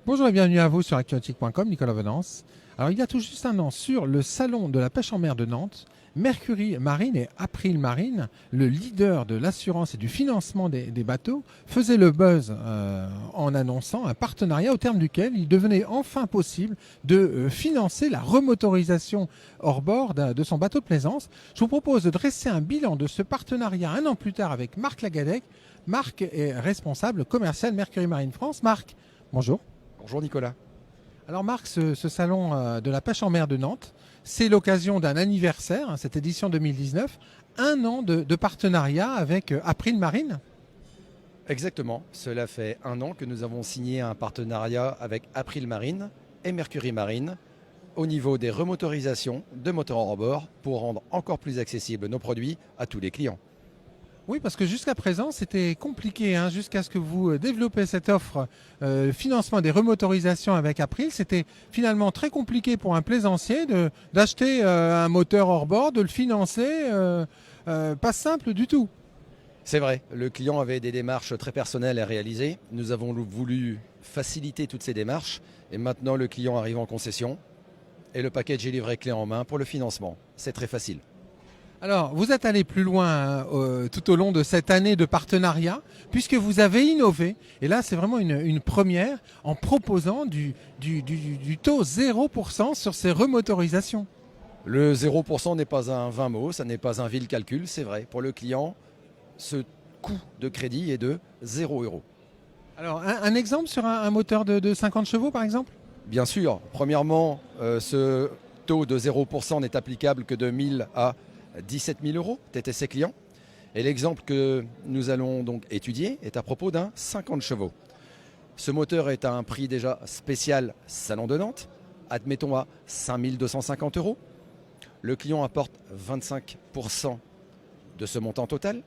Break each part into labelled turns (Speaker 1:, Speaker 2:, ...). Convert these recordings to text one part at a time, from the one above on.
Speaker 1: Bonjour et bienvenue à vous sur actu-nautique.com, Nicolas Venance. Alors il y a tout juste un an, sur le salon de la pêche en mer de Nantes, Mercury Marine et April Marine, le leader de l'assurance et du financement des bateaux, faisaient le buzz en annonçant un partenariat au terme duquel il devenait enfin possible de financer la remotorisation hors bord de son bateau de plaisance. Je vous propose de dresser un bilan de ce partenariat un an plus tard avec Marc Lagadec. Marc est responsable commercial Mercury Marine France. Marc, bonjour.
Speaker 2: Bonjour Nicolas.
Speaker 1: Alors Marc, ce salon de la pêche en mer de Nantes, c'est l'occasion d'un anniversaire, cette édition 2019, un an de partenariat avec April Marine.
Speaker 2: Exactement, cela fait un an que nous avons signé un partenariat avec April Marine et Mercury Marine au niveau des remotorisations de moteurs hors bord pour rendre encore plus accessibles nos produits à tous les clients.
Speaker 1: Oui, parce que jusqu'à présent, c'était compliqué, jusqu'à ce que vous développez cette offre financement des remotorisations avec April. C'était finalement très compliqué pour un plaisancier d'acheter un moteur hors bord, de le financer, pas simple du tout.
Speaker 2: C'est vrai, le client avait des démarches très personnelles à réaliser. Nous avons voulu faciliter toutes ces démarches et maintenant le client arrive en concession et le package est livré clé en main pour le financement. C'est très facile.
Speaker 1: Alors, vous êtes allé plus loin tout au long de cette année de partenariat, puisque vous avez innové, et là c'est vraiment une première, en proposant du taux 0% sur ces remotorisations.
Speaker 2: Le 0% n'est pas un vain mot, ça n'est pas un vil calcul, c'est vrai. Pour le client, ce coût de crédit est de 0 €.
Speaker 1: Alors, un exemple sur un moteur de 50 chevaux par exemple?
Speaker 2: Bien sûr, premièrement, ce taux de 0% n'est applicable que de 1000 à 17 000 € TTC client. Et l'exemple que nous allons donc étudier est à propos d'un 50 chevaux. Ce moteur est à un prix déjà spécial Salon de Nantes, admettons à 5 250 €. Le client apporte 25% de ce montant total.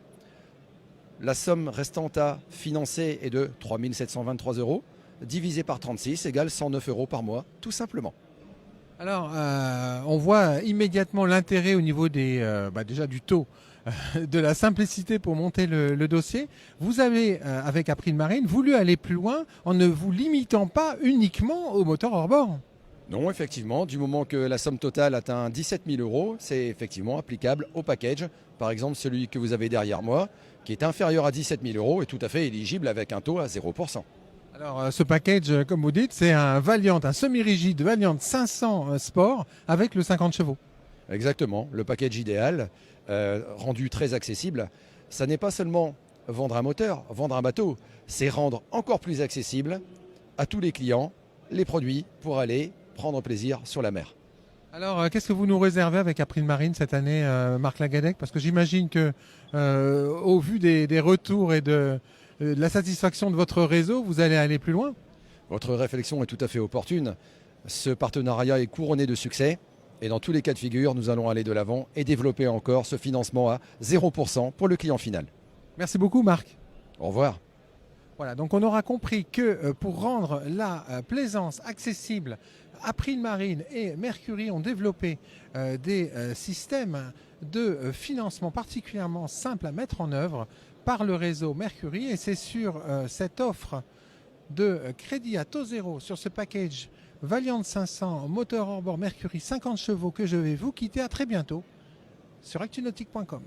Speaker 2: La somme restante à financer est de 3 723 €, divisé par 36 égale 109 € par mois, tout simplement.
Speaker 1: Alors, on voit immédiatement l'intérêt au niveau déjà du taux, de la simplicité pour monter le dossier. Vous avez, avec April Marine, voulu aller plus loin en ne vous limitant pas uniquement au moteur hors bord.
Speaker 2: Non, effectivement, du moment que la somme totale atteint 17 000 €, c'est effectivement applicable au package. Par exemple, celui que vous avez derrière moi, qui est inférieur à 17 000 € est tout à fait éligible avec un taux à 0%.
Speaker 1: Alors, ce package, comme vous dites, c'est un Valiant, un semi-rigide Valiant 500 Sport avec le 50 chevaux.
Speaker 2: Exactement, le package idéal, rendu très accessible. Ça n'est pas seulement vendre un moteur, vendre un bateau, c'est rendre encore plus accessible à tous les clients les produits pour aller prendre plaisir sur la mer.
Speaker 1: Alors, qu'est-ce que vous nous réservez avec April Marine cette année, Marc Lagadec? Parce que j'imagine que, au vu des retours et de la satisfaction de votre réseau, vous allez aller plus loin.
Speaker 2: Votre réflexion est tout à fait opportune. Ce partenariat est couronné de succès et dans tous les cas de figure, nous allons aller de l'avant et développer encore ce financement à 0% pour le client final.
Speaker 1: Merci beaucoup, Marc.
Speaker 2: Au revoir.
Speaker 1: Voilà, donc on aura compris que pour rendre la plaisance accessible, April Marine et Mercury ont développé des systèmes de financement particulièrement simples à mettre en œuvre par le réseau Mercury, et c'est sur cette offre de crédit à taux zéro sur ce package Valiant 500 moteur hors bord Mercury 50 chevaux que je vais vous quitter. À très bientôt sur actunautique.com.